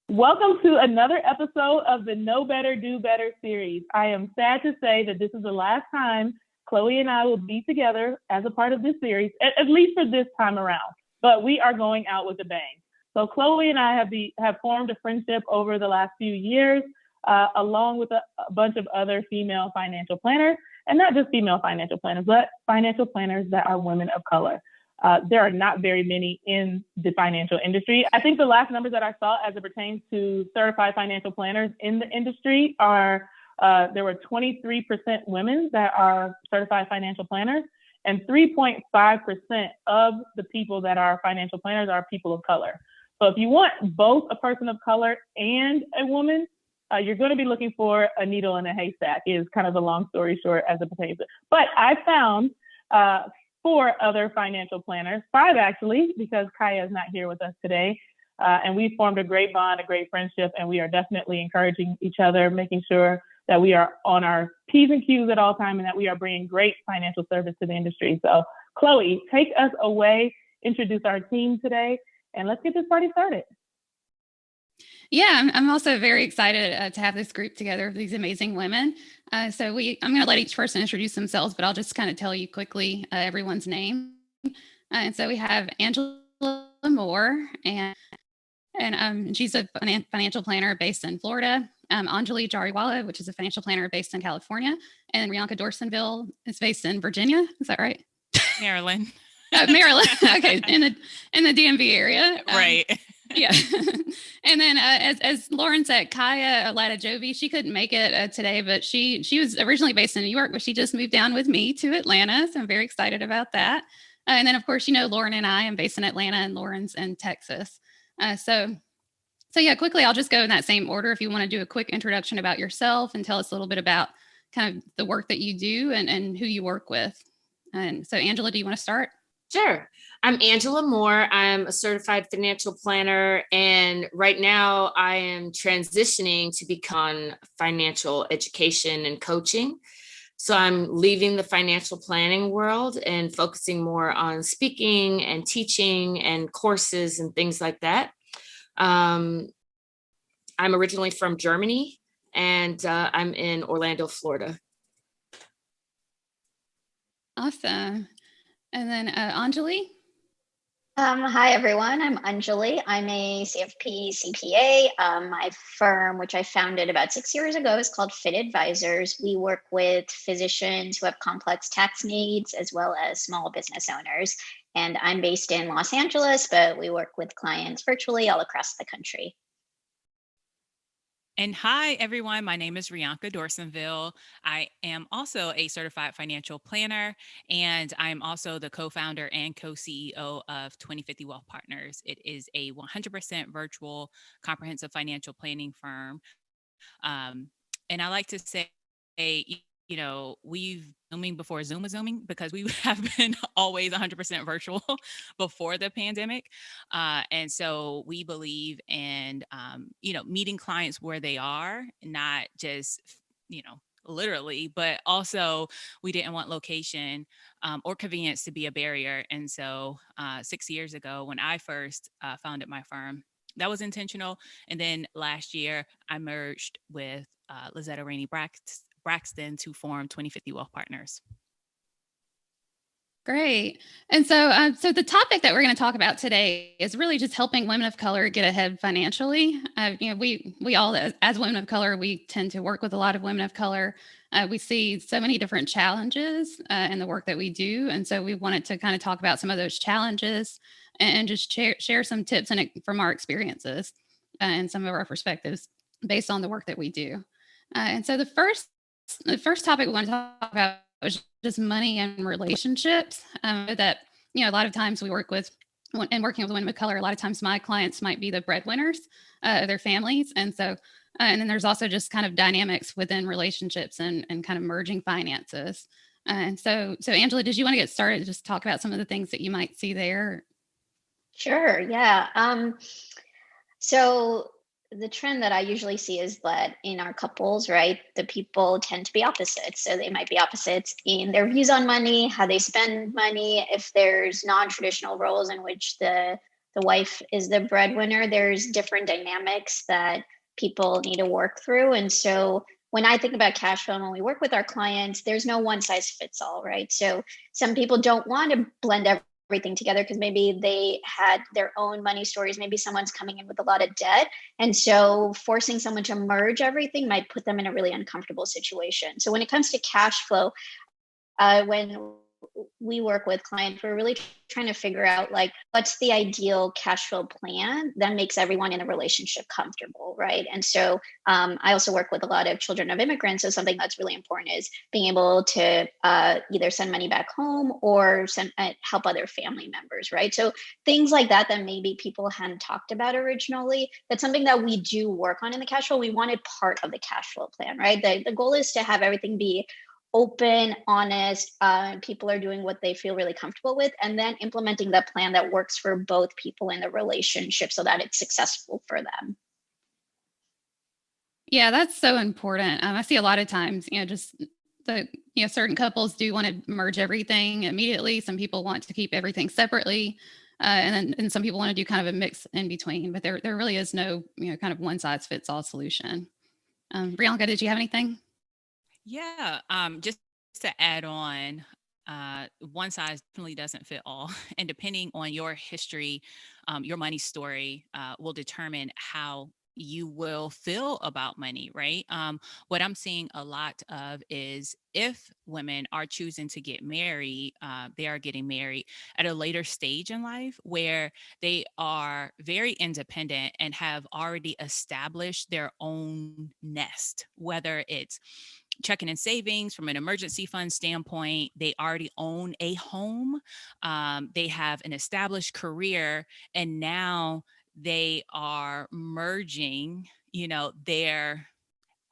Welcome to another episode of the Know Better, Do Better series. I am sad to say that this is the last time Chloe and I will be together as a part of this series, at least for this time around. But we are going out with a bang. So Chloe and I have formed a friendship over the last few years, along with a bunch of other female financial planners, and not just female financial planners, but financial planners that are women of color. There are not very many in the financial industry. I think the last numbers that I saw as it pertains to certified financial planners in the industry are there were 23% women that are certified financial planners, and 3.5% of the people that are financial planners are people of color. So if you want both a person of color and a woman, you're going to be looking for a needle in a haystack, is kind of a long story short as it pertains to. But I found 4 other financial planners, 5 actually, because Kaya is not here with us today. And we formed a great bond, a great friendship, and we are definitely encouraging each other, making sure that we are on our P's and Q's at all times and that we are bringing great financial service to the industry. So Chloe, take us away, introduce our team today, and let's get this party started. Yeah, I'm also very excited to have this group together of these amazing women. I'm going to let each person introduce themselves, but I'll just kind of tell you quickly everyone's name. And so we have Anjali Moore, and she's a financial planner based in Florida. Anjali Jariwala, which is a financial planner based in California, and Rianka Dorsainvil is based in Virginia. Is that right? Maryland. Maryland. Okay, in the DMV area. Right. Yeah. And then as Lauryn said, Kaya Jovi, she couldn't make it today, but she was originally based in New York, but she just moved down with me to Atlanta. So I'm very excited about that. And then, of course, Lauryn and I am based in Atlanta and Lauryn's in Texas. So yeah, quickly, I'll just go in that same order. If you want to do a quick introduction about yourself and tell us a little bit about kind of the work that you do and who you work with. And so, Angela, do you want to start? Sure. I'm Angela Moore. I'm a certified financial planner, and right now I am transitioning to become financial education and coaching. So I'm leaving the financial planning world and focusing more on speaking and teaching and courses and things like that. I'm originally from Germany, and I'm in Orlando, Florida. Awesome. And then Anjali? Hi, everyone. I'm Anjali. I'm a CFP CPA. My firm, which I founded about 6 years ago, is called Fit Advisors. We work with physicians who have complex tax needs as well as small business owners. And I'm based in Los Angeles, but we work with clients virtually all across the country. And hi, everyone. My name is Rianka Dorsainvil. I am also a certified financial planner, and I'm also the co-founder and co-CEO of 2050 Wealth Partners. It is a 100% virtual comprehensive financial planning firm. And I like to say, we've zooming before Zoom was zooming, because we have been always 100% virtual before the pandemic. And so we believe in, meeting clients where they are, not just, literally, but also we didn't want location or convenience to be a barrier. And so 6 years ago, when I first founded my firm, that was intentional. And then last year, I merged with Lizetta Rainey Braxton to form 2050 Wealth Partners. Great. And so the topic that we're going to talk about today is really just helping women of color get ahead financially. We all, as women of color, we tend to work with a lot of women of color. We see so many different challenges in the work that we do. And so we wanted to kind of talk about some of those challenges and just share some tips from our experiences and some of our perspectives based on the work that we do. And so the first topic we want to talk about is just money and relationships. That, a lot of times we working with women of color, a lot of times my clients might be the breadwinners of their families. And so, and then there's also just kind of dynamics within relationships and kind of merging finances. And so Angela, did you want to get started? Just talk about some of the things that you might see there? Sure. Yeah. So the trend that I usually see is that in our couples, right, the people tend to be opposites. So they might be opposites in their views on money, how they spend money. If there's non-traditional roles in which the the wife is the breadwinner, there's different dynamics that people need to work through. And so when I think about cash flow, when we work with our clients, there's no one size fits all, right? So some people don't want to blend everything together because maybe they had their own money stories. Maybe someone's coming in with a lot of debt. And so forcing someone to merge everything might put them in a really uncomfortable situation. So when it comes to cash flow, when we work with clients, we're really trying to figure out like what's the ideal cash flow plan that makes everyone in a relationship comfortable, right? And so I also work with a lot of children of immigrants. So something that's really important is being able to either send money back home or help other family members, right? So things like that maybe people hadn't talked about originally. That's something that we do work on in the cash flow. We wanted part of the cash flow plan, right? The goal is to have everything be open, honest, people are doing what they feel really comfortable with, and then implementing that plan that works for both people in the relationship so that it's successful for them. Yeah, that's so important. I see a lot of times, certain couples do want to merge everything immediately. Some people want to keep everything separately. And some people want to do kind of a mix in between, but there really is no, kind of one size fits all solution. Rianka, did you have anything? Yeah, just to add on, one size definitely doesn't fit all. And depending on your history, your money story will determine how you will feel about money, right? What I'm seeing a lot of is if women are choosing to get married, they are getting married at a later stage in life where they are very independent and have already established their own nest, whether it's checking and savings from an emergency fund standpoint. They already own a home. They have an established career, and now they are merging, their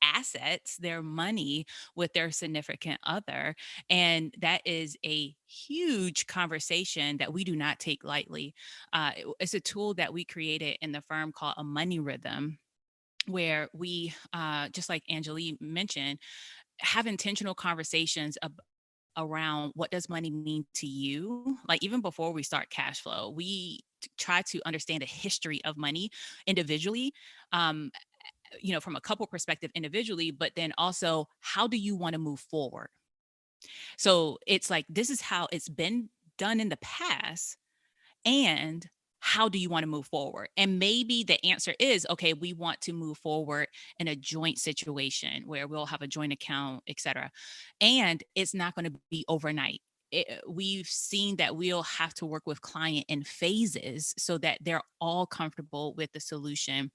assets, their money with their significant other. And that is a huge conversation that we do not take lightly. It's a tool that we created in the firm called a money rhythm, where we, just like Anjali mentioned, have intentional conversations around what does money mean to you. Like even before we start cash flow, we try to understand the history of money individually, from a couple perspective individually, but then also how do you want to move forward? So it's like, this is how it's been done in the past, and how do you want to move forward? And maybe the answer is, okay, we want to move forward in a joint situation where we'll have a joint account, et cetera. And it's not going to be overnight. We've seen that we'll have to work with client in phases so that they're all comfortable with the solution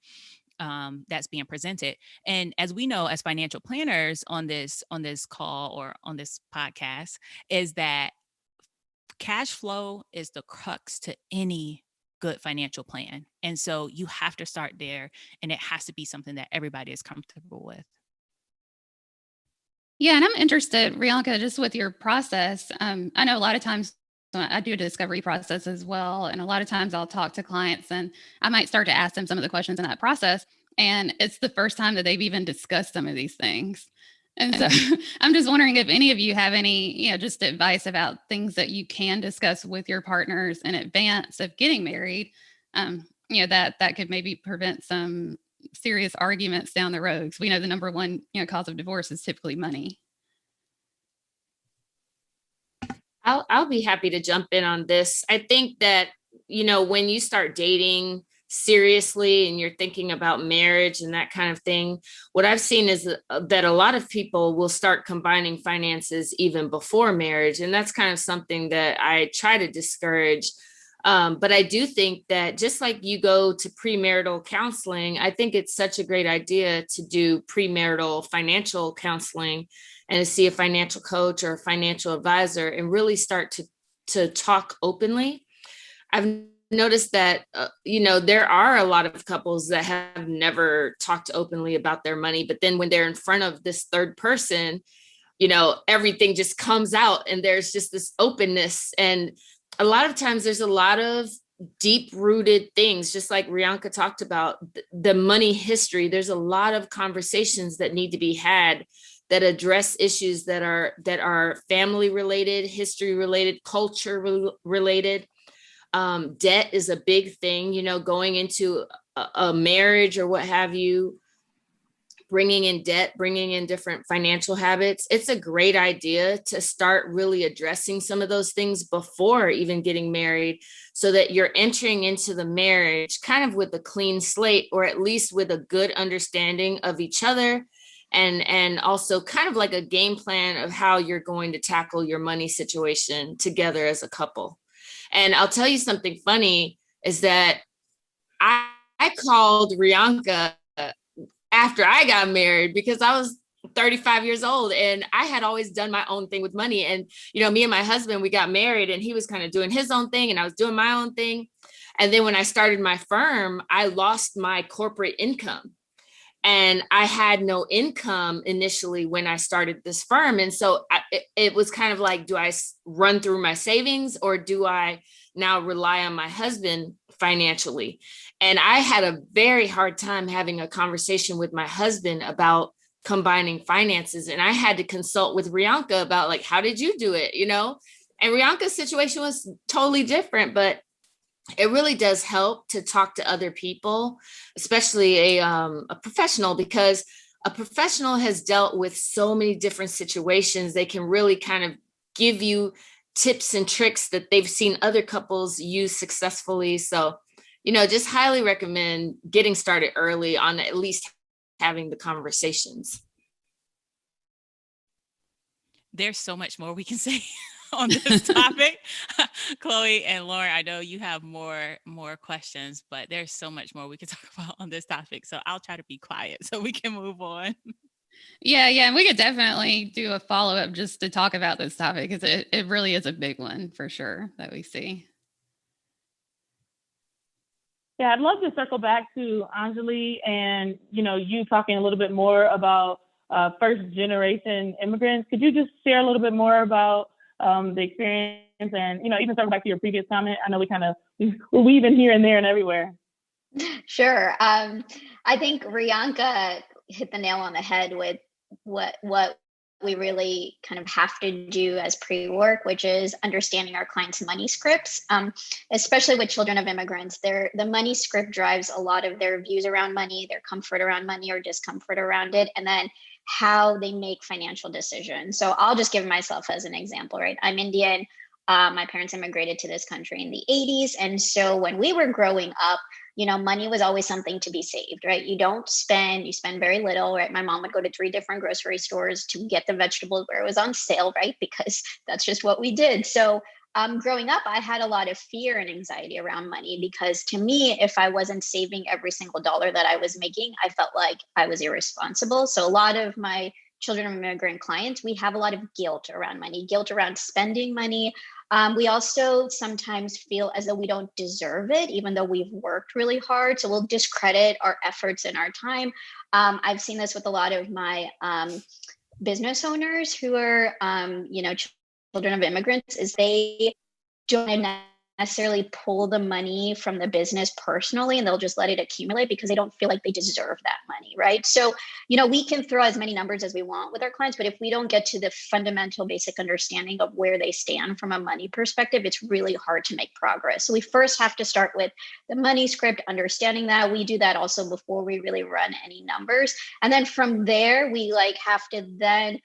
that's being presented. And as we know, as financial planners on this call or on this podcast, is that cash flow is the crux to any good financial plan. And so you have to start there, and it has to be something that everybody is comfortable with. Yeah. And I'm interested, Rianka, just with your process. I know a lot of times I do a discovery process as well. And a lot of times I'll talk to clients and I might start to ask them some of the questions in that process. And it's the first time that they've even discussed some of these things. And so I'm just wondering if any of you have any, just advice about things that you can discuss with your partners in advance of getting married, that could maybe prevent some serious arguments down the road. Because we know the number one, cause of divorce is typically money. I'll be happy to jump in on this. I think that, when you start dating seriously and you're thinking about marriage and that kind of thing, what I've seen is that a lot of people will start combining finances even before marriage. And that's kind of something that I try to discourage. But I do think that just like you go to premarital counseling, I think it's such a great idea to do premarital financial counseling and to see a financial coach or a financial advisor and really start to talk openly. I've noticed that, there are a lot of couples that have never talked openly about their money, but then when they're in front of this third person, everything just comes out and there's just this openness. And a lot of times there's a lot of deep rooted things, just like Rianka talked about the money history. There's a lot of conversations that need to be had that address issues that are family related, history related, culture related. Debt is a big thing, going into a marriage or what have you, bringing in debt, bringing in different financial habits. It's a great idea to start really addressing some of those things before even getting married, so that you're entering into the marriage kind of with a clean slate, or at least with a good understanding of each other. And also kind of like a game plan of how you're going to tackle your money situation together as a couple. And I'll tell you something funny is that I called Rianka after I got married, because I was 35 years old and I had always done my own thing with money. And, me and my husband, we got married and he was kind of doing his own thing and I was doing my own thing. And then when I started my firm, I lost my corporate income. And I had no income initially when I started this firm. And so it was kind of like, do I run through my savings, or do I now rely on my husband financially? And I had a very hard time having a conversation with my husband about combining finances. And I had to consult with Rianka about, like, how did you do it? And Rianka's situation was totally different, but it really does help to talk to other people, especially a professional, because a professional has dealt with so many different situations. They can really kind of give you tips and tricks that they've seen other couples use successfully. So, just highly recommend getting started early on at least having the conversations. There's so much more we can say on this topic. Chloe and Lauryn, I know you have more questions, but there's so much more we can talk about on this topic. So I'll try to be quiet so we can move on. Yeah. And we could definitely do a follow-up just to talk about this topic, because it really is a big one for sure that we see. Yeah, I'd love to circle back to Anjali and, you talking a little bit more about first generation immigrants. Could you just share a little bit more about the experience and, even circle back to your previous comment? I know we're weaving here and there and everywhere. Sure. I think Rianka hit the nail on the head with what we really kind of have to do as pre-work, which is understanding our clients' money scripts, especially with children of immigrants. The money script drives a lot of their views around money, their comfort around money or discomfort around it, and then how they make financial decisions. So I'll just give myself as an example, right? I'm Indian. My parents immigrated to this country in the 80s. And so when we were growing up, money was always something to be saved, right? You spend very little, right? My mom would go to 3 different grocery stores to get the vegetables where it was on sale, right? Because that's just what we did. So growing up, I had a lot of fear and anxiety around money, because to me, if I wasn't saving every single dollar that I was making, I felt like I was irresponsible. So a lot of my children of immigrant clients, we have a lot of guilt around money, guilt around spending money. We also sometimes feel as though we don't deserve it, even though we've worked really hard. So we'll discredit our efforts and our time. I've seen this with a lot of my business owners who are, children of immigrants, is they don't necessarily pull the money from the business personally, and they'll just let it accumulate because they don't feel like they deserve that money, right? So, we can throw as many numbers as we want with our clients, but if we don't get to the fundamental basic understanding of where they stand from a money perspective, it's really hard to make progress. So we first have to start with the money script, understanding that. We do that also before we really run any numbers. And then from there, we have to then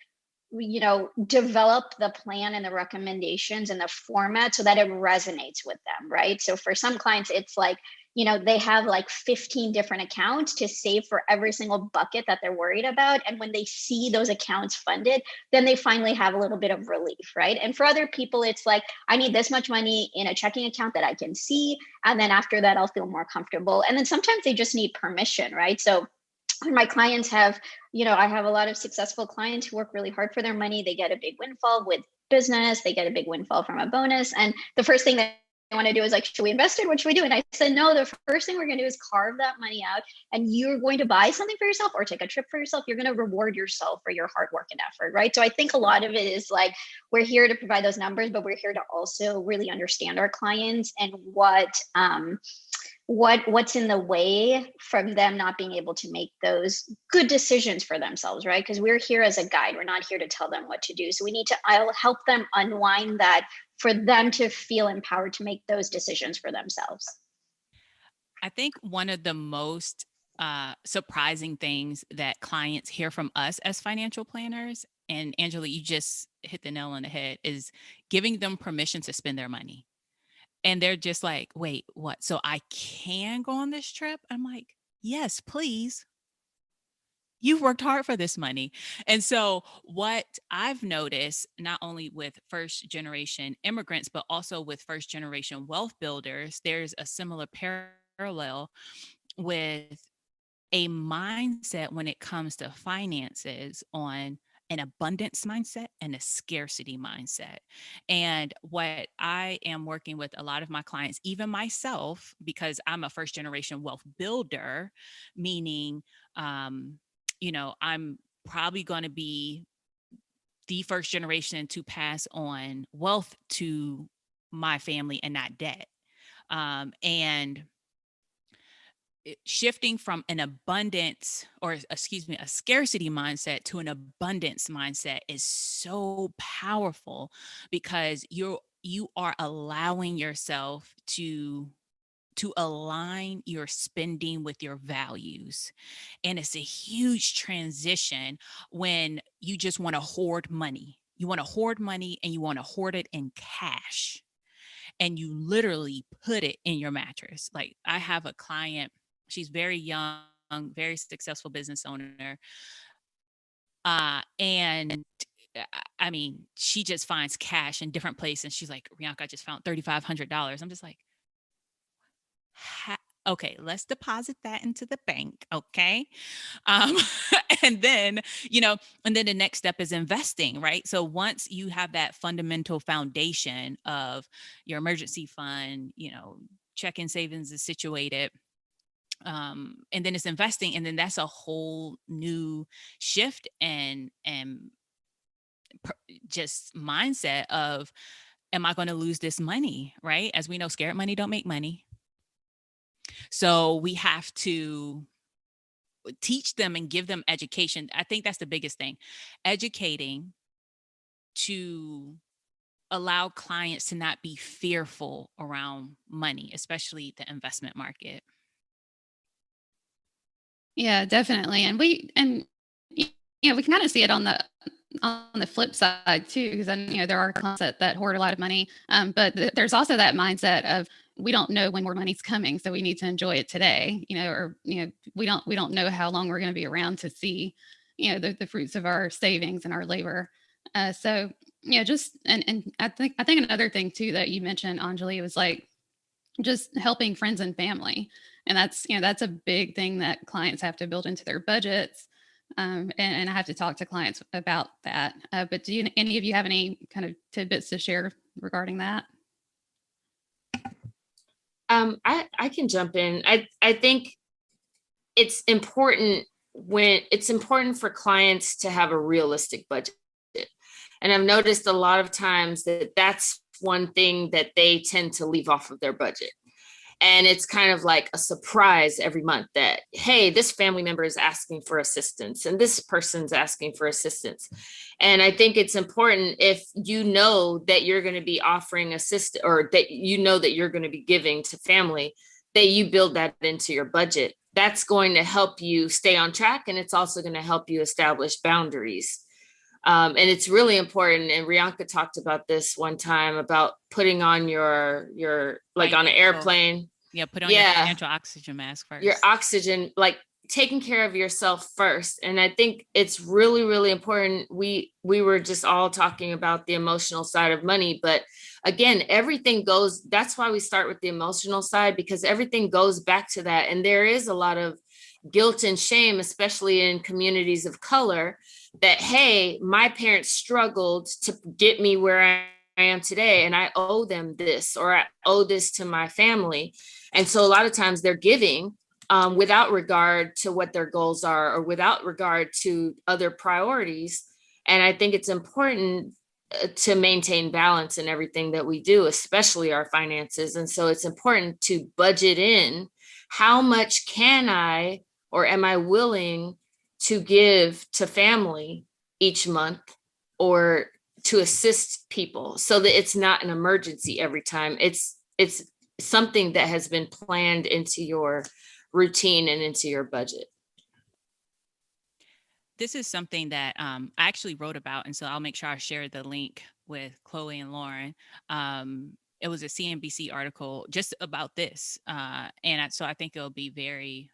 develop the plan and the recommendations and the format so that it resonates with them, right? So for some clients, it's like, they have 15 different accounts to save for every single bucket that they're worried about. And when they see those accounts funded, then they finally have a little bit of relief, right? And for other people, it's like, I need this much money in a checking account that I can see. And then after that, I'll feel more comfortable. And then sometimes they just need permission, right? So my clients have, I have a lot of successful clients who work really hard for their money. They get a big windfall with business. They get a big windfall from a bonus. And the first thing that they want to do is should we invest it? What should we do? And I said, no, the first thing we're going to do is carve that money out, and you're going to buy something for yourself or take a trip for yourself. You're going to reward yourself for your hard work and effort, right? So I think a lot of it is we're here to provide those numbers, but we're here to also really understand our clients and what's in the way from them not being able to make those good decisions for themselves, right? Because we're here as a guide. We're not here to tell them what to do. So we need to help them unwind that for them to feel empowered to make those decisions for themselves. I think one of the most surprising things that clients hear from us as financial planners, and Angela, you just hit the nail on the head, is giving them permission to spend their money. And they're just like, wait, what? So I can go on this trip? I'm like, yes, please. You've worked hard for this money. And so what I've noticed, not only with first generation immigrants, but also with first generation wealth builders, there's a similar parallel with a mindset when it comes to finances on an abundance mindset and a scarcity mindset. And what I am working with a lot of my clients, even myself, because I'm a first generation wealth builder, meaning, I'm probably going to be the first generation to pass on wealth to my family and not debt. And shifting from a scarcity mindset to an abundance mindset is so powerful, because you are allowing yourself to align your spending with your values. And it's a huge transition when you just want to hoard money. You want to hoard money, and you want to hoard it in cash. And you literally put it in your mattress. Like, I have a client, she's very young, very successful business owner. And I mean, she just finds cash in different places. She's like, Rianka, I just found $3,500. I'm just like, okay, let's deposit that into the bank. Okay. And then, the next step is investing, right? So once you have that fundamental foundation of your emergency fund, check-in savings is situated, and then it's investing. And then that's a whole new shift and just mindset of, am I going to lose this money? Right? As we know, scared money don't make money. So we have to teach them and give them education. I think that's the biggest thing. Educating to allow clients to not be fearful around money, especially the investment market. Yeah, definitely. And we can kind of see it on the flip side too, because then, there are clients that hoard a lot of money. But there's also that mindset of, we don't know when more money's coming, so we need to enjoy it today, we don't know how long we're going to be around to see, the fruits of our savings and our labor. So just, and I think another thing too that you mentioned, Anjali, was like just helping friends and family. And that's a big thing that clients have to build into their budgets. And I have to talk to clients about that. But do any of you have any kind of tidbits to share regarding that? I can jump in. I think it's important for clients to have a realistic budget. And I've noticed a lot of times that that's one thing that they tend to leave off of their budget. And it's kind of like a surprise every month that, hey, this family member is asking for assistance and this person's asking for assistance. And I think it's important, if you know that you're going to be offering assistance, or that that you're going to be giving to family, that you build that into your budget. That's going to help you stay on track. And it's also going to help you establish boundaries. And it's really important. And Rianka talked about this one time about putting on your like on an airplane. Yeah, put on your financial oxygen mask first. Your oxygen, like taking care of yourself first. And I think it's really, really important. We were just all talking about the emotional side of money, but again, everything goes, that's why we start with the emotional side, because everything goes back to that. And there is a lot of guilt and shame, especially in communities of color, that, hey, my parents struggled to get me where I am today, and I owe them this, or I owe this to my family. And so a lot of times they're giving without regard to what their goals are, or without regard to other priorities. And I think it's important to maintain balance in everything that we do, especially our finances. And so it's important to budget in, how much can I, or am I willing to give to family each month, or to assist people so that it's not an emergency every time. It's something that has been planned into your routine and into your budget. This is something that I actually wrote about, and so I'll make sure I share the link with Chloé and Lauryn. It was a CNBC article just about this, so I think it'll be very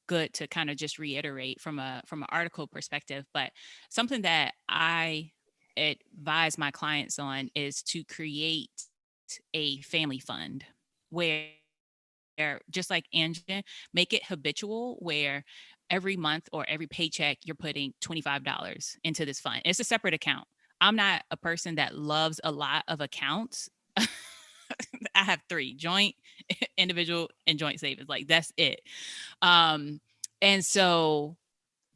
good to kind of just reiterate from an article perspective. But something that I advise my clients on is to create a family fund where, just like Anjali, make it habitual, where every month or every paycheck you're putting $25 into this fund. It's a separate account. I'm not a person that loves a lot of accounts. I have 3: joint, individual, and joint savings. Like, that's it. And so,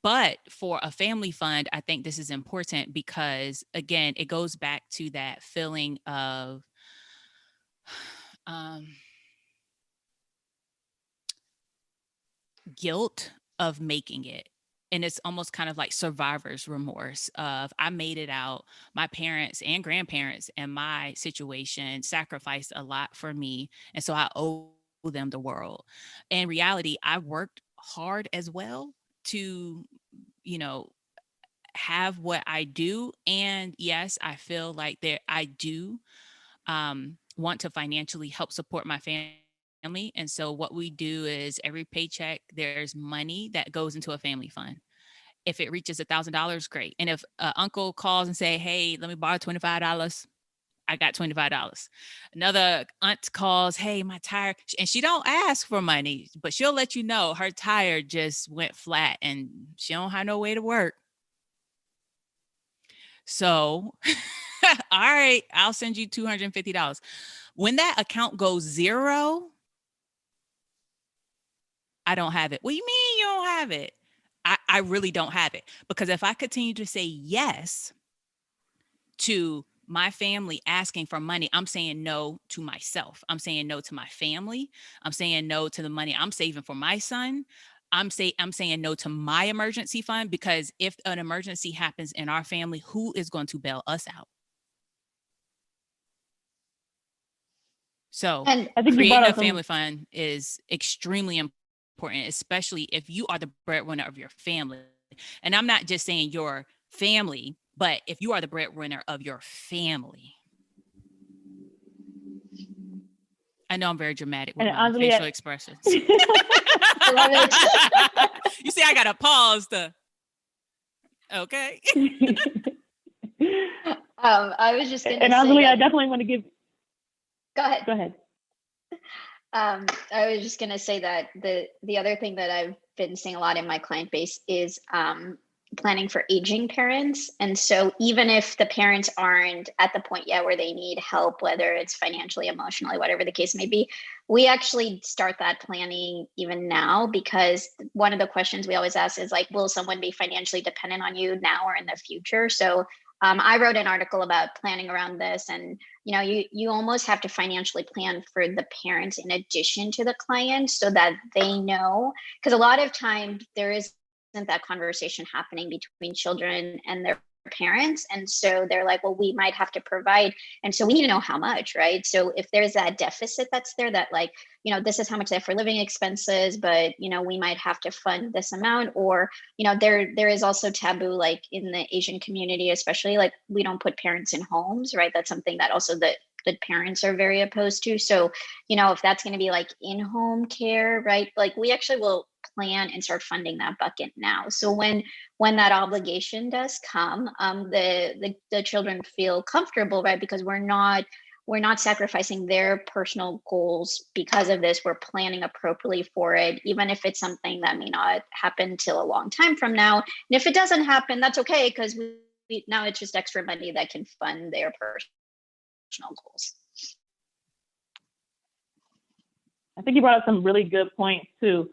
but for a family fund, I think this is important because, again, it goes back to that feeling of guilt of making it. And it's almost kind of like survivor's remorse of, I made it out. My parents and grandparents in my situation sacrificed a lot for me. And so I owe them the world. In reality, I worked hard as well to, have what I do. And yes, I feel like I do want to financially help support my family. And so what we do is every paycheck, there's money that goes into a family fund. If it reaches $1,000, great. And if uncle calls and say, hey, let me borrow $25, I got $25. Another aunt calls, hey, my tire, and she don't ask for money, but she'll let you know her tire just went flat and she don't have no way to work. So, all right, I'll send you $250. When that account goes zero, I don't have it. What do you mean you don't have it? I really don't have it, because if I continue to say yes to my family asking for money, I'm saying no to myself. I'm saying no to my family. I'm saying no to the money I'm saving for my son. I'm saying no to my emergency fund, because if an emergency happens in our family, who is going to bail us out? So And I think creating a family fund is extremely important, especially if you are the breadwinner of your family. And I'm not just saying your family, but if you are the breadwinner of your family. I know I'm very dramatic with my facial expressions. Love it. You see, I got to pause okay. I was just going to say, Anjali, I definitely want to give. Go ahead. Go ahead. I was just going to say that the other thing that I've been seeing a lot in my client base is planning for aging parents. And so even if the parents aren't at the point yet where they need help, whether it's financially, emotionally, whatever the case may be, we actually start that planning even now, because one of the questions we always ask is like, will someone be financially dependent on you now or in the future? So I wrote an article about planning around this, and you almost have to financially plan for the parents in addition to the client, so that they know, because a lot of times there isn't that conversation happening between children and their parents. And so they're like, well, we might have to provide. And so we need to know how much, right? So if there's that deficit that's there, that like, this is how much they have for living expenses, but, we might have to fund this amount. Or, there is also taboo, like in the Asian community, especially, like we don't put parents in homes, right? That's something that also the parents are very opposed to. So, if that's going to be like in-home care, right? Like we actually will plan and start funding that bucket now. So when that obligation does come, the children feel comfortable, right? Because we're not sacrificing their personal goals because of this. We're planning appropriately for it, even if it's something that may not happen till a long time from now. And if it doesn't happen, that's okay, because now it's just extra money that can fund their personal goals. I think you brought up some really good points too.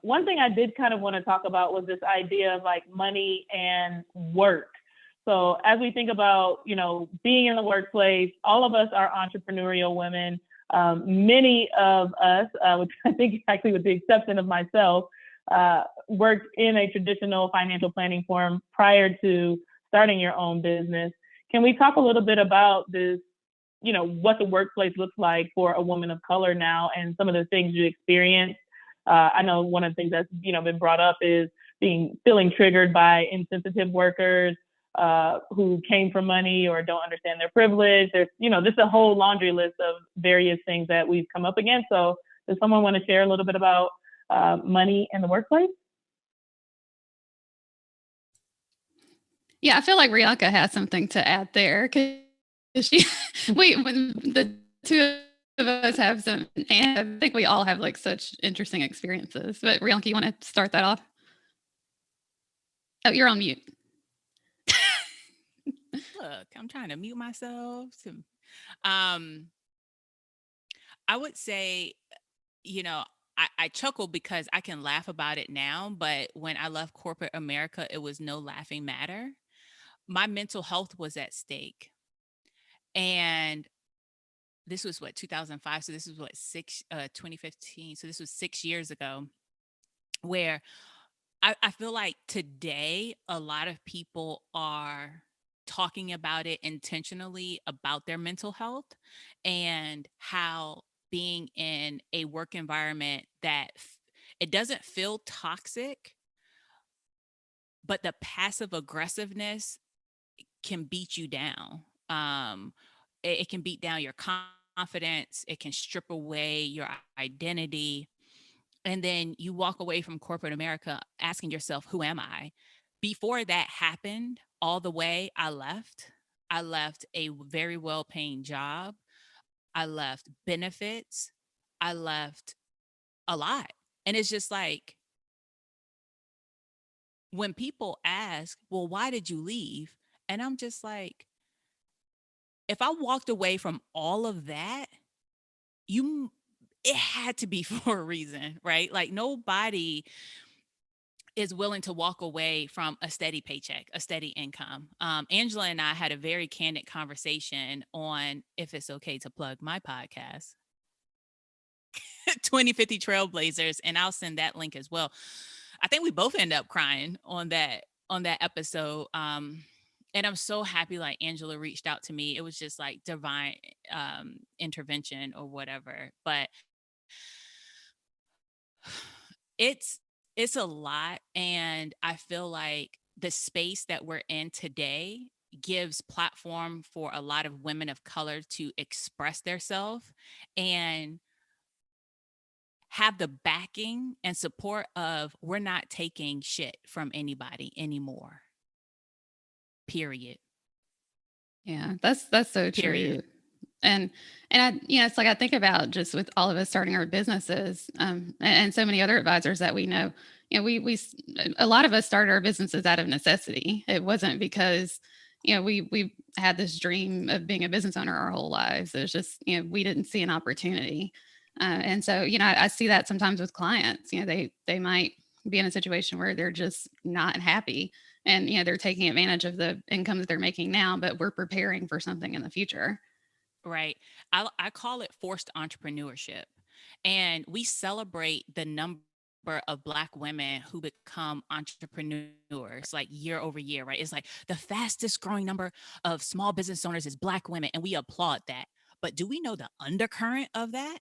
One thing I did kind of want to talk about was this idea of like money and work. So as we think about, being in the workplace, all of us are entrepreneurial women. Many of us, which I think actually with the exception of myself, worked in a traditional financial planning firm prior to starting your own business. Can we talk a little bit about this, what the workplace looks like for a woman of color now and some of the things you experience? I know one of the things that's, been brought up is feeling triggered by insensitive workers who came from money or don't understand their privilege. There's, just a whole laundry list of various things that we've come up against. So does someone want to share a little bit about money in the workplace? Yeah, I feel like Rianka has something to add there because the two of us have some, and I think we all have like such interesting experiences. But Rianka, you want to start that off? Oh, you're on mute. Look, I'm trying to mute myself. I would say, I chuckle because I can laugh about it now, but when I left corporate America, it was no laughing matter. My mental health was at stake. And this was 2005. So this was 2015. So this was 6 years ago, where I feel like today, a lot of people are talking about it intentionally about their mental health and how being in a work environment that it doesn't feel toxic, but the passive aggressiveness can beat you down. It can beat down your confidence. It can strip away your identity. And then you walk away from corporate America asking yourself, who am I? Before that happened, all the way I left a very well-paying job. I left benefits. I left a lot. And it's just like, when people ask, well, why did you leave? And I'm just like, if I walked away from all of that, it had to be for a reason, right? Like nobody is willing to walk away from a steady paycheck, a steady income. Angela and I had a very candid conversation on, if it's okay to plug my podcast, 2050 Trailblazers, and I'll send that link as well. I think we both end up crying on that episode. And I'm so happy like Angela reached out to me. It was just like divine intervention or whatever. But it's a lot. And I feel like the space that we're in today gives platform for a lot of women of color to express themselves and have the backing and support of, we're not taking shit from anybody anymore. Period. Yeah, that's so true. Period. And I, it's like I think about just with all of us starting our businesses, and so many other advisors that we know, we a lot of us started our businesses out of necessity. It wasn't because, we had this dream of being a business owner our whole lives. It was just, we didn't see an opportunity. And so, I see that sometimes with clients, they might be in a situation where they're just not happy. And, they're taking advantage of the income that they're making now, but we're preparing for something in the future. Right. I call it forced entrepreneurship. And we celebrate the number of Black women who become entrepreneurs like year over year, right? It's like the fastest growing number of small business owners is Black women, and we applaud that. But do we know the undercurrent of that?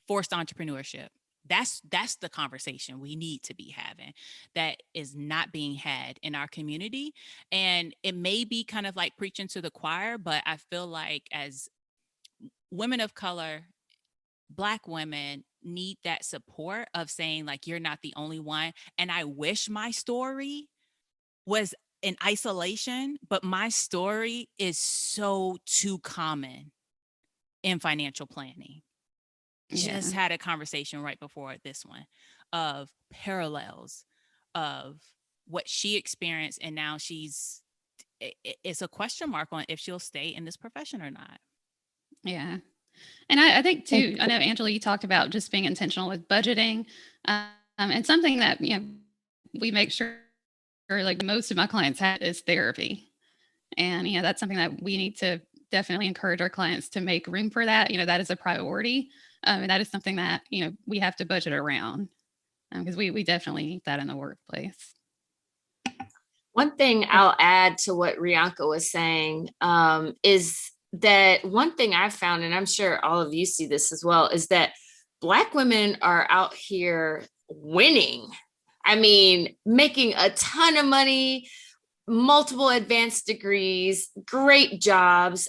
Forced entrepreneurship. That's the conversation we need to be having that is not being had in our community. And it may be kind of like preaching to the choir, but I feel like as women of color, Black women need that support of saying like, you're not the only one. And I wish my story was in isolation, but my story is so too common in financial planning. Just had a conversation right before this one of parallels of what she experienced. And now it's a question mark on if she'll stay in this profession or not. Yeah. And I think too, I know, Angela, you talked about just being intentional with budgeting. And something that, we make sure like most of my clients have is therapy. And, that's something that we need to definitely encourage our clients to make room for that. That is a priority. And that is something that, we have to budget around because we definitely need that in the workplace. One thing I'll add to what Rianka was saying is that one thing I've found, and I'm sure all of you see this as well, is that Black women are out here winning. I mean, making a ton of money, multiple advanced degrees, great jobs.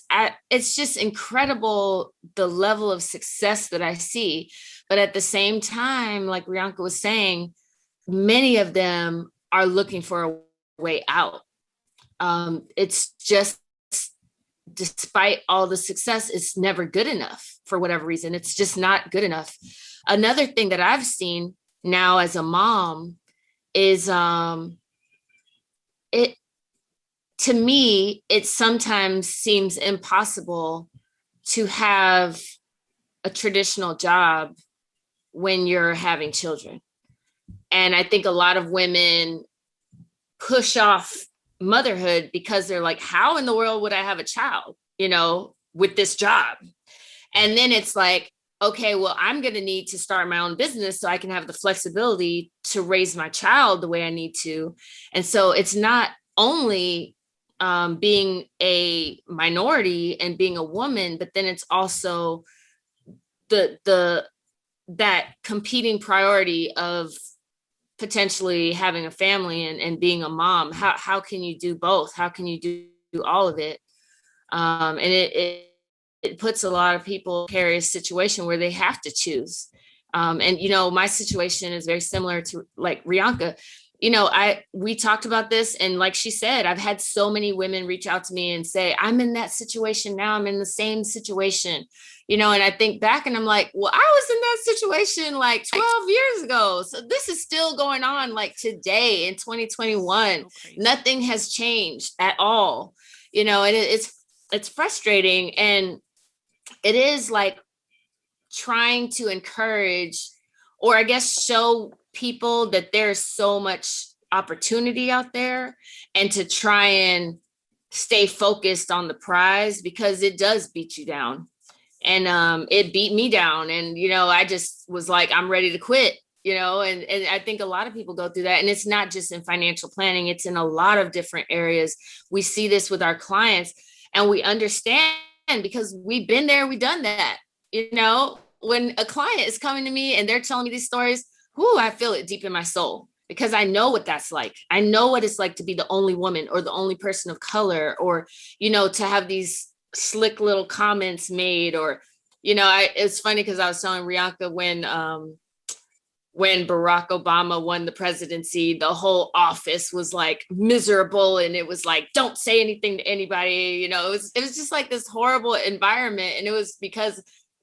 It's just incredible the level of success that I see. But at the same time, like Rianka was saying, many of them are looking for a way out. It's just, despite all the success, it's never good enough for whatever reason. It's just not good enough. Another thing that I've seen now as a mom is to me, it sometimes seems impossible to have a traditional job when you're having children. And I think a lot of women push off motherhood because they're like, how in the world would I have a child, with this job? And then it's like, okay, well, I'm going to need to start my own business so I can have the flexibility to raise my child the way I need to. And so it's not only being a minority and being a woman, but then it's also that competing priority of potentially having a family and being a mom. How can you do both? How can you do all of it? And it puts a lot of people in a precarious situation where they have to choose. And my situation is very similar to like Rianka. We talked about this, and like she said, I've had so many women reach out to me and say, I'm in that situation now. I'm in the same situation, and I think back and I'm like, well, I was in that situation like 12 years ago. So this is still going on like today in 2021. Nothing has changed at all, and it's frustrating. And it is like trying to encourage, or I guess show people that there's so much opportunity out there, and to try and stay focused on the prize, because it does beat you down. And it beat me down. And, I just was like, I'm ready to quit, and I think a lot of people go through that. And it's not just in financial planning, it's in a lot of different areas. We see this with our clients, and we understand because we've been there, we've done that. When a client is coming to me and they're telling me these stories, I feel it deep in my soul, because I know what that's like. I know what it's like to be the only woman or the only person of color, or, to have these slick little comments made, or, it's funny because I was telling Rianka when Barack Obama won the presidency, the whole office was like miserable. And it was like, don't say anything to anybody. It was just like this horrible environment. And it was because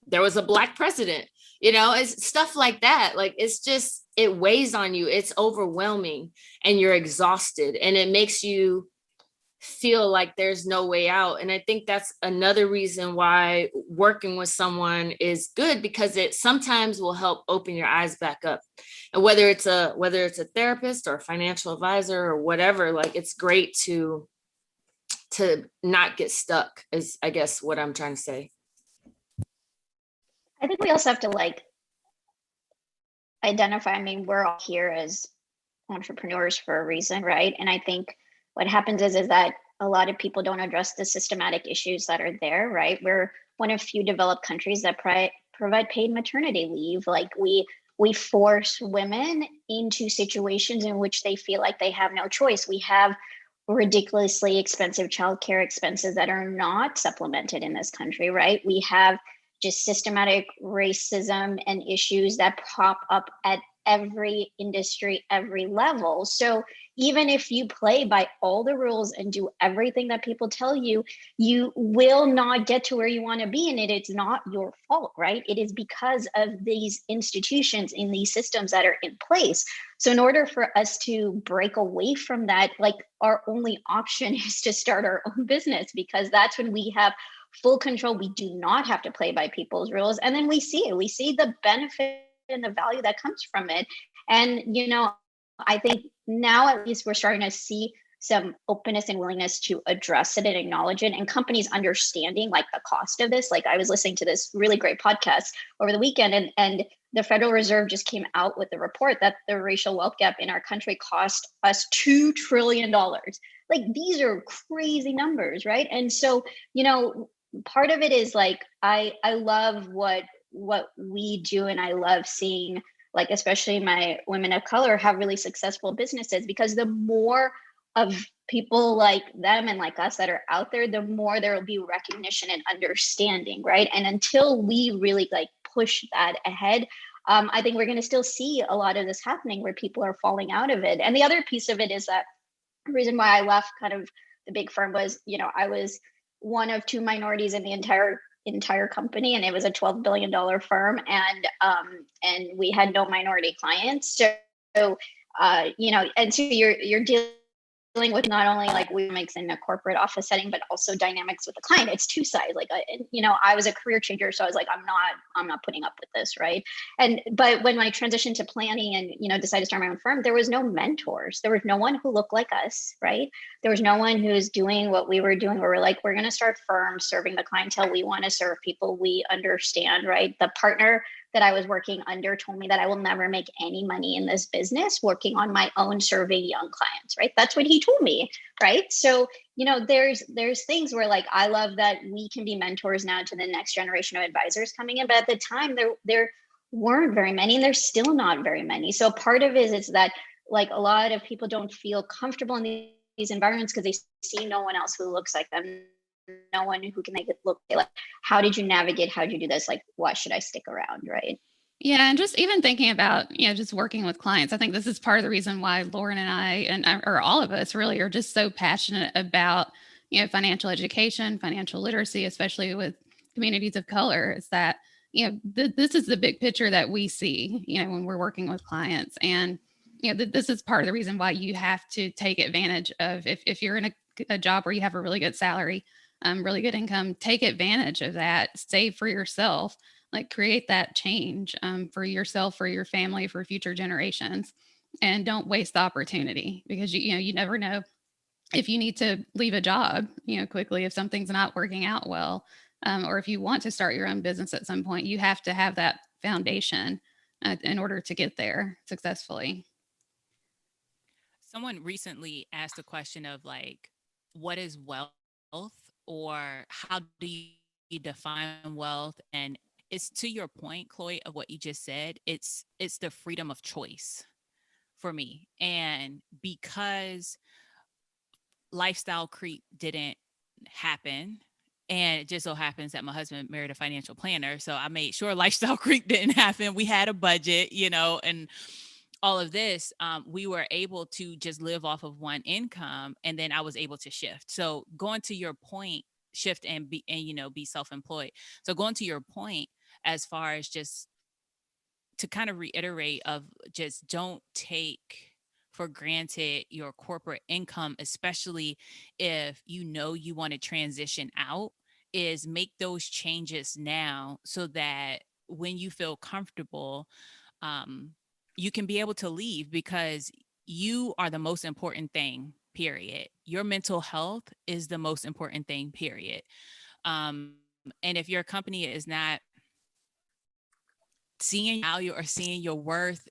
there was a Black president. It's stuff like that. Like, it's just, it weighs on you. It's overwhelming, and you're exhausted, and it makes you feel like there's no way out. And I think that's another reason why working with someone is good, because it sometimes will help open your eyes back up. And whether it's a therapist or a financial advisor or whatever, like, it's great to not get stuck, is I guess what I'm trying to say. I think we also have to identify, we're all here as entrepreneurs for a reason, right? And I think what happens is that a lot of people don't address the systematic issues that are there, right? We're one of few developed countries that provide paid maternity leave. Like, we force women into situations in which they feel like they have no choice. We have ridiculously expensive childcare expenses that are not supplemented in this country, right? We have just systematic racism and issues that pop up at every industry, every level. So even if you play by all the rules and do everything that people tell you, you will not get to where you want to be. And it's not your fault, right? It is because of these institutions in these systems that are in place. So in order for us to break away from that, like, our only option is to start our own business, because that's when we have full control. We do not have to play by people's rules. And then we see the benefit and the value that comes from it. And, I think now at least we're starting to see some openness and willingness to address it and acknowledge it, and companies understanding like the cost of this. Like I was listening to this really great podcast over the weekend, and the Federal Reserve just came out with a report that the racial wealth gap in our country cost us $2 trillion. Like these are crazy numbers, right? And so, part of it is like I love what we do, and I love seeing, like, especially my women of color have really successful businesses, because the more of people like them and like us that are out there, the more there will be recognition and understanding, right? And until we really like push that ahead, I think we're going to still see a lot of this happening where people are falling out of it. And the other piece of it is that the reason why I left kind of the big firm was, I was one of two minorities in the entire company, and it was a $12 billion firm, and we had no minority clients. So and so you're dealing with not only like we makes in a corporate office setting, but also dynamics with the client. It's two sides. Like, I was a career changer, so I was like, I'm not putting up with this, right? But when I transitioned to planning and decided to start my own firm, there was no mentors. There was no one who looked like us, right? There was no one who's doing what we were doing. Where we're like, we're going to start firms serving the clientele we want to serve, people we understand, right? The partner that I was working under told me that I will never make any money in this business working on my own serving young clients, right? That's what he told me, right? So, there's things where like, I love that we can be mentors now to the next generation of advisors coming in, but at the time there weren't very many, and there's still not very many. So part of it is that like a lot of people don't feel comfortable in these environments because they see no one else who looks like them, no one who can make it look like, how did you navigate? How did you do this? Like, why should I stick around? Right. Yeah. And just even thinking about, just working with clients, I think this is part of the reason why Lauryn and I, or all of us really, are just so passionate about, financial education, financial literacy, especially with communities of color, is that, this is the big picture that we see, when we're working with clients. And, this is part of the reason why you have to take advantage of, if you're in a job where you have a really good salary, really good income, take advantage of that, save for yourself, like create that change for yourself, for your family, for future generations, and don't waste the opportunity, because you never know if you need to leave a job, quickly, if something's not working out well, or if you want to start your own business at some point. You have to have that foundation in order to get there successfully. Someone recently asked a question of like, what is wealth, or how do you define wealth? And it's to your point, Chloe, of what you just said. It's the freedom of choice for me. And because lifestyle creep didn't happen, and it just so happens that my husband married a financial planner, so I made sure lifestyle creep didn't happen. We had a budget, and all of this, we were able to just live off of one income, and then I was able to shift. So going to your point, shift and be self-employed. So going to your point, as far as just to kind of reiterate of just don't take for granted your corporate income, especially if you want to transition out, is make those changes now so that when you feel comfortable, you can be able to leave, because you are the most important thing, period. Your mental health is the most important thing, period. And if your company is not seeing value or seeing your worth,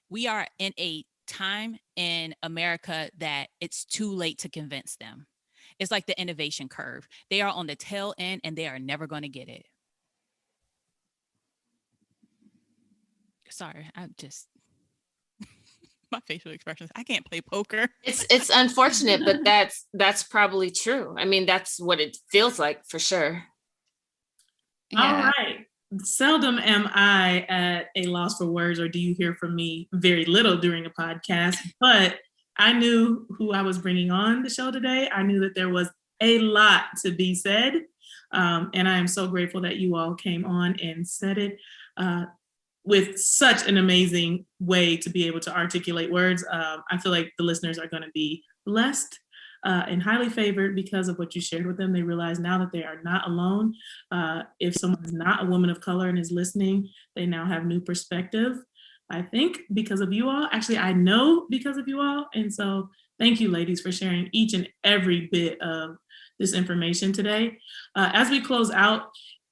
we are in a time in America that it's too late to convince them. It's like the innovation curve. They are on the tail end and they are never going to get it. Sorry, I'm just my facial expressions. I can't play poker. It's unfortunate, but that's probably true. I mean, that's what it feels like for sure. Yeah. All right. Seldom am I at a loss for words, or do you hear from me very little during a podcast, but I knew who I was bringing on the show today. I knew that there was a lot to be said. And I am so grateful that you all came on and said it with such an amazing way to be able to articulate words. I feel like the listeners are going to be blessed and highly favored because of what you shared with them. They realize now that they are not alone. If someone is not a woman of color and is listening, they now have new perspective. I think because of you all. Actually, I know because of you all. And so Thank you, ladies, for sharing each and every bit of this information today. As we close out,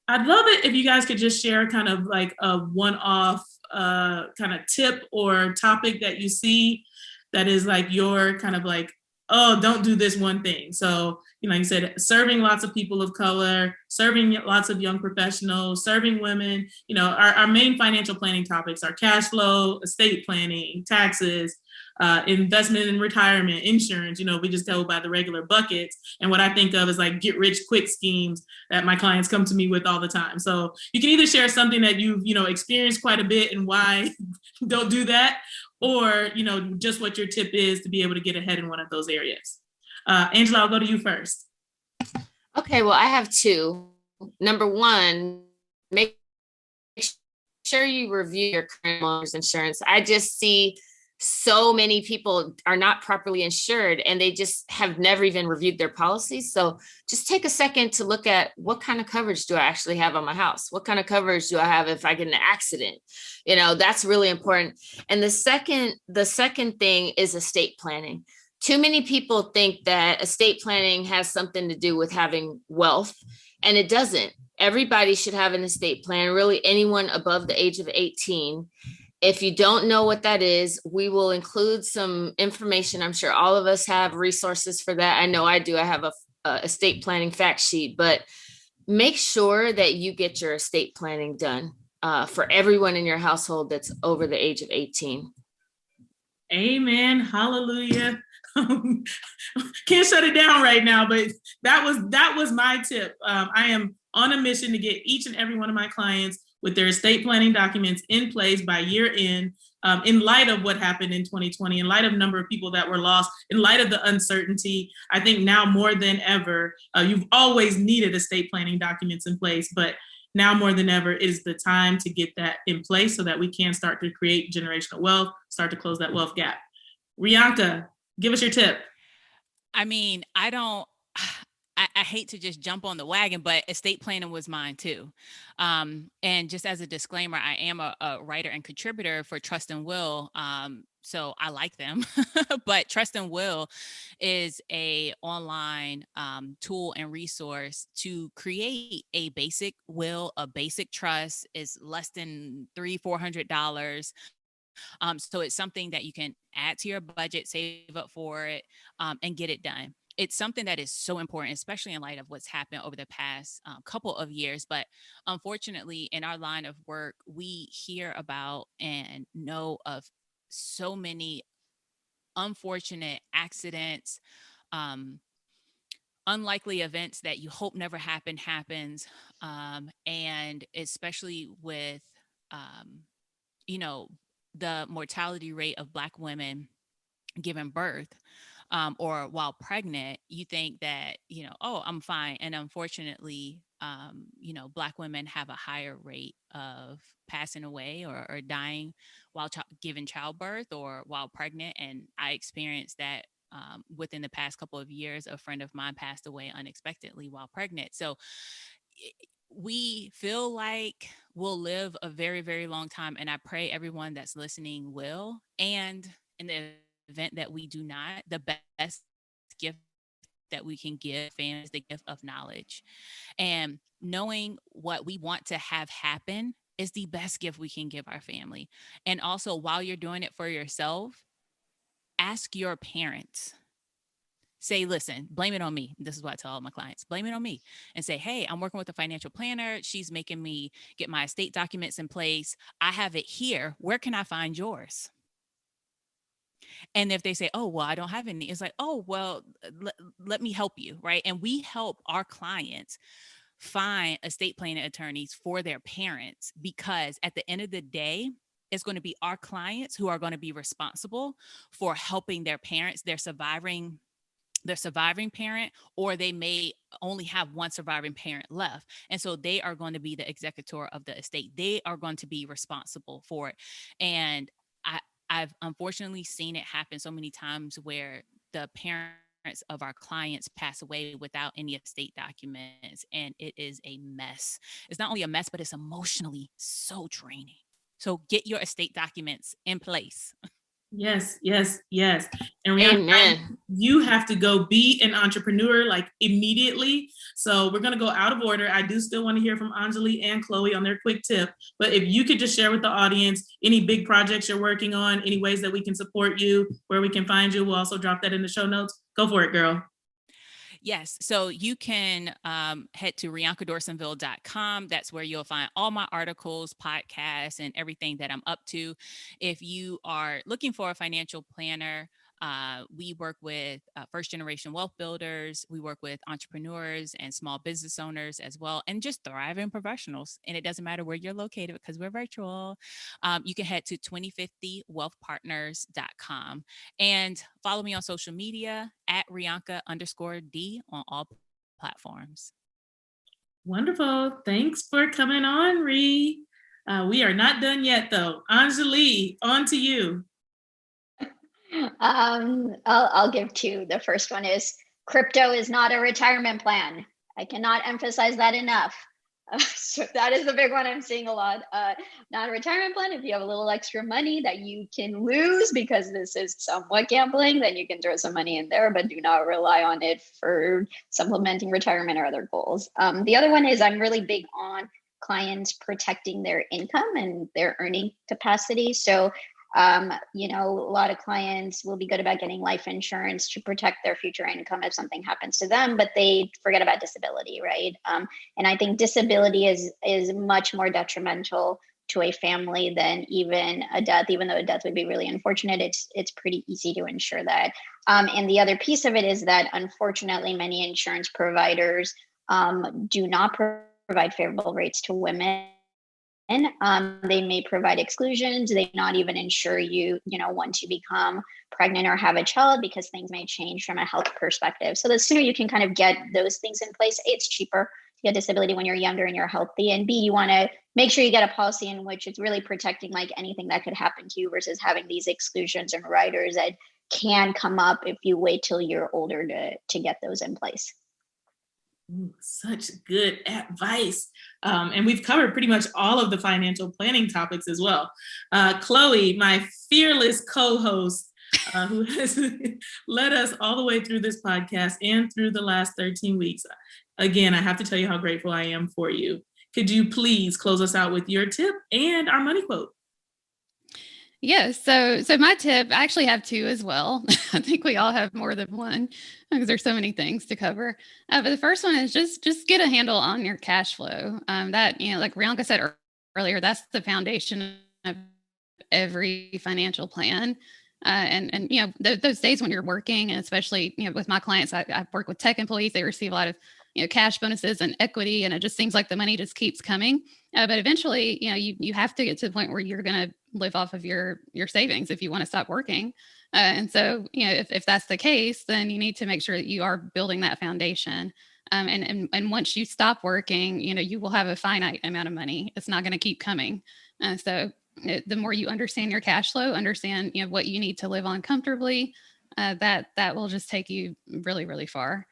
I'd love it if you guys could just share kind of like a one-off kind of tip or topic that you see that is like your kind of like, oh, don't do this one thing. So, like you said, serving lots of people of color, serving lots of young professionals, serving women, our main financial planning topics are cash flow, estate planning, taxes, investment and retirement, insurance. We just go by the regular buckets. And what I think of is like get rich quick schemes that my clients come to me with all the time. So you can either share something that you've, experienced quite a bit and why don't do that, or, just what your tip is to be able to get ahead in one of those areas. Angela, I'll go to you first. Okay, well, I have two. Number one, make sure you review your current homeowner's insurance. I just see so many people are not properly insured and they just have never even reviewed their policies. So just take a second to look at what kind of coverage do I actually have on my house? What kind of coverage do I have if I get in an accident? That's really important. And the second thing is estate planning. Too many people think that estate planning has something to do with having wealth, and it doesn't. Everybody should have an estate plan, really anyone above the age of 18. If you don't know what that is, we will include some information. I'm sure all of us have resources for that. I know I do. I have a estate planning fact sheet, but make sure that you get your estate planning done for everyone in your household that's over the age of 18. Amen. Hallelujah. Can't shut it down right now, but that was my tip. I am on a mission to get each and every one of my clients with their estate planning documents in place by year end, in light of what happened in 2020, in light of the number of people that were lost, in light of the uncertainty. I think now more than ever, you've always needed estate planning documents in place, but now more than ever is the time to get that in place so that we can start to create generational wealth, start to close that wealth gap. Rianka, give us your tip. I mean, I hate to just jump on the wagon, but estate planning was mine too. And just as a disclaimer, I am a writer and contributor for Trust and Will. So I like them, but Trust and Will is a online tool and resource to create a basic will, a basic trust. Is less than $300-$400. So it's something that you can add to your budget, save up for it, and get it done. It's something that is so important, especially in light of what's happened over the past couple of years. But unfortunately, in our line of work, we hear about and know of so many unfortunate accidents, unlikely events that you hope never happens. And especially with, the mortality rate of Black women giving birth. Or while pregnant, you think that, oh, I'm fine. And unfortunately, Black women have a higher rate of passing away or dying while giving childbirth or while pregnant. And I experienced that within the past couple of years. A friend of mine passed away unexpectedly while pregnant. So we feel like we'll live a very, very long time. And I pray everyone that's listening will. And in the event that we do not, the best gift that we can give families is the gift of knowledge. And knowing what we want to have happen is the best gift we can give our family. And also, while you're doing it for yourself, ask your parents. Say, listen, blame it on me. This is what I tell all my clients. Blame it on me and say, hey, I'm working with a financial planner. She's making me get my estate documents in place. I have it here. Where can I find yours? And if they say, oh, well, I don't have any, it's like, oh, well, let me help you, right? And we help our clients find estate planning attorneys for their parents, because at the end of the day, it's going to be our clients who are going to be responsible for helping their parents, their surviving parent, or they may only have one surviving parent left. And so they are going to be the executor of the estate. They are going to be responsible for it. And I've unfortunately seen it happen so many times where the parents of our clients pass away without any estate documents. And it is a mess. It's not only a mess, but it's emotionally so draining. So get your estate documents in place. Yes, yes, yes. And Rianka, Amen. you have to go be an entrepreneur like immediately. So we're going to go out of order. I do still want to hear from Anjali and Chloe on their quick tip. But if you could just share with the audience any big projects you're working on, any ways that we can support you, where we can find you. We'll also drop that in the show notes. Go for it, girl. Yes. So you can head to riankadorsainvil.com. That's where you'll find all my articles, podcasts, and everything that I'm up to. If you are looking for a financial planner, we work with first generation wealth builders. We work with entrepreneurs and small business owners as well, and just thriving professionals. And it doesn't matter where you're located because we're virtual. You can head to 2050wealthpartners.com and follow me on social media at Rianka_D on all platforms. Wonderful. Thanks for coming on, Ree. We are not done yet, though. Anjali, on to you. I'll give two. The first one is crypto is not a retirement plan. I cannot emphasize that enough. So that is the big one I'm seeing a lot. Not a retirement plan. If you have a little extra money that you can lose because this is somewhat gambling, then you can throw some money in there, but do not rely on it for supplementing retirement or other goals. The other one is I'm really big on clients protecting their income and their earning capacity. So a lot of clients will be good about getting life insurance to protect their future income if something happens to them, but they forget about disability, right? And I think disability is much more detrimental to a family than even a death. Even though a death would be really unfortunate, it's pretty easy to insure that. And the other piece of it is that unfortunately, many insurance providers do not provide favorable rates to women. They may provide exclusions. They not even insure you, once you become pregnant or have a child, because things may change from a health perspective. So the sooner you can kind of get those things in place, A, it's cheaper to get disability when you're younger and you're healthy. And B, you want to make sure you get a policy in which it's really protecting like anything that could happen to you versus having these exclusions and riders that can come up if you wait till you're older to get those in place. Ooh, such good advice. And we've covered pretty much all of the financial planning topics as well. Chloe, my fearless co-host, who has led us all the way through this podcast and through the last 13 weeks. Again, I have to tell you how grateful I am for you. Could you please close us out with your tip and our money quote? Yes. So my tip, I actually have two as well. I think we all have more than one because there's so many things to cover. But the first one is just get a handle on your cash flow. That, like Rianka said earlier, that's the foundation of every financial plan. And those days when you're working, and especially, with my clients, I work with tech employees, they receive a lot of, cash bonuses and equity, and it just seems like the money just keeps coming. But eventually, you have to get to the point where you're going to live off of your savings if you want to stop working. And so, if that's the case, then you need to make sure that you are building that foundation. And once you stop working, you will have a finite amount of money. It's not going to keep coming. So the more you understand your cash flow, understand, what you need to live on comfortably, that will just take you really, really far.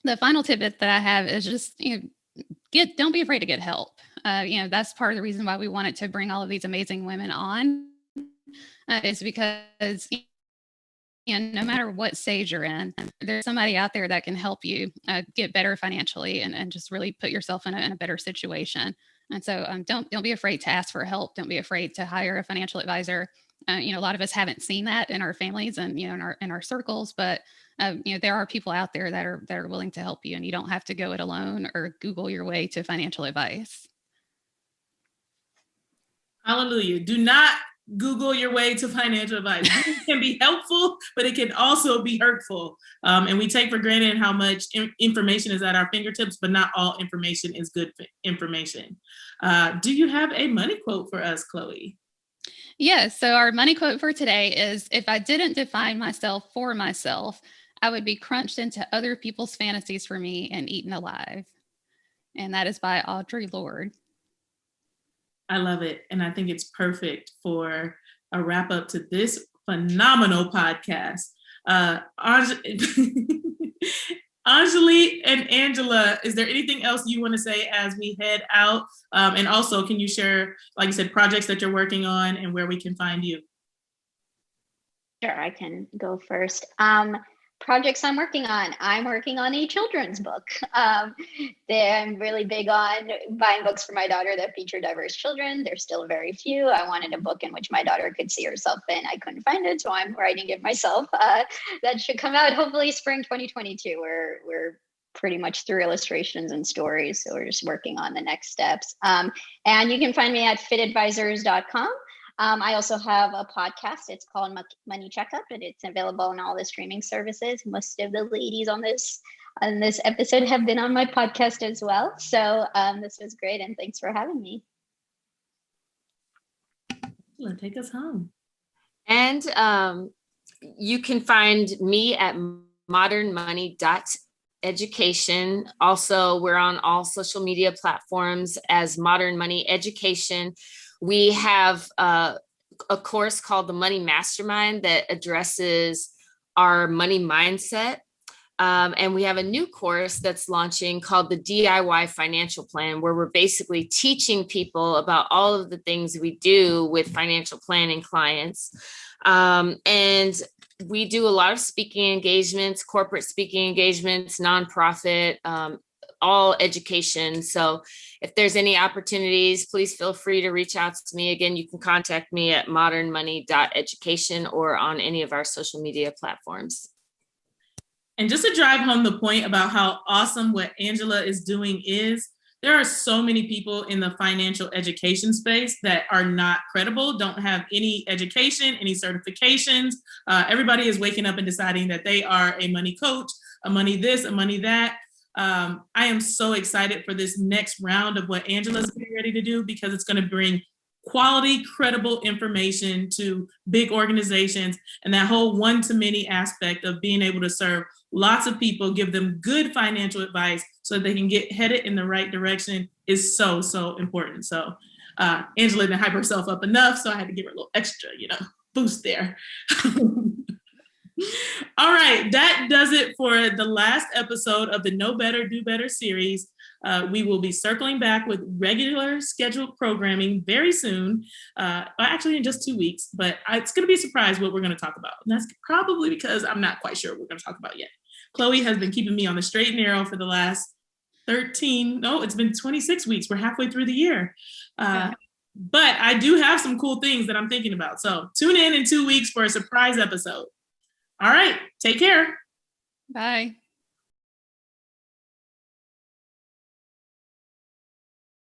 The final tidbit that I have is just, don't be afraid to get help. That's part of the reason why we wanted to bring all of these amazing women on, is because, no matter what stage you're in, there's somebody out there that can help you get better financially and just really put yourself in a better situation. And so don't be afraid to ask for help. Don't be afraid to hire a financial advisor. A lot of us haven't seen that in our families and, in our circles, but there are people out there that are willing to help you, and you don't have to go it alone or Google your way to financial advice. Hallelujah. Do not Google your way to financial advice. It can be helpful, but it can also be hurtful. And we take for granted how much information is at our fingertips, but not all information is good information. Do you have a money quote for us, Chloe? Yes. So our money quote for today is, if I didn't define myself for myself, I would be crunched into other people's fantasies for me and eaten alive. And that is by Audre Lorde. I love it. And I think it's perfect for a wrap up to this phenomenal podcast. Anjali and Angela, is there anything else you want to say as we head out? And also, can you share, like you said, projects that you're working on and where we can find you? Sure, I can go first. Projects I'm working on. I'm working on a children's book. I'm really big on buying books for my daughter that feature diverse children. There's still very few. I wanted a book in which my daughter could see herself in. I couldn't find it, so I'm writing it myself. That should come out hopefully spring 2022. We're pretty much through illustrations and stories, so we're just working on the next steps. And you can find me at fitadvisors.com. I also have a podcast. It's called Money Checkup, and it's available on all the streaming services. Most of the ladies on this episode have been on my podcast as well. So this was great, and thanks for having me. Take us home. And you can find me at modernmoney.education. Also, we're on all social media platforms as Modern Money Education. We have a course called the Money Mastermind that addresses our money mindset. And we have a new course that's launching called the DIY Financial Plan, where we're basically teaching people about all of the things we do with financial planning clients. And we do a lot of speaking engagements, corporate speaking engagements, nonprofit, all education. So if there's any opportunities, please feel free to reach out to me. Again, you can contact me at modernmoney.education or on any of our social media platforms. And just to drive home the point about how awesome what Angela is doing is, there are so many people in the financial education space that are not credible, don't have any education, any certifications. Everybody is waking up and deciding that they are a money coach, a money this, a money that. I am so excited for this next round of what Angela's getting ready to do, because it's going to bring quality, credible information to big organizations, and that whole one-to-many aspect of being able to serve lots of people, give them good financial advice so that they can get headed in the right direction is so, so important. So Angela didn't hype herself up enough, so I had to give her a little extra, boost there. All right, that does it for the last episode of the Know Better, Do Better series. We will be circling back with regular scheduled programming very soon, actually in just 2 weeks, but it's going to be a surprise what we're going to talk about. And that's probably because I'm not quite sure what we're going to talk about yet. Chloe has been keeping me on the straight and narrow for the last it's been 26 weeks. We're halfway through the year. But I do have some cool things that I'm thinking about. So tune in 2 weeks for a surprise episode. All right, take care. Bye.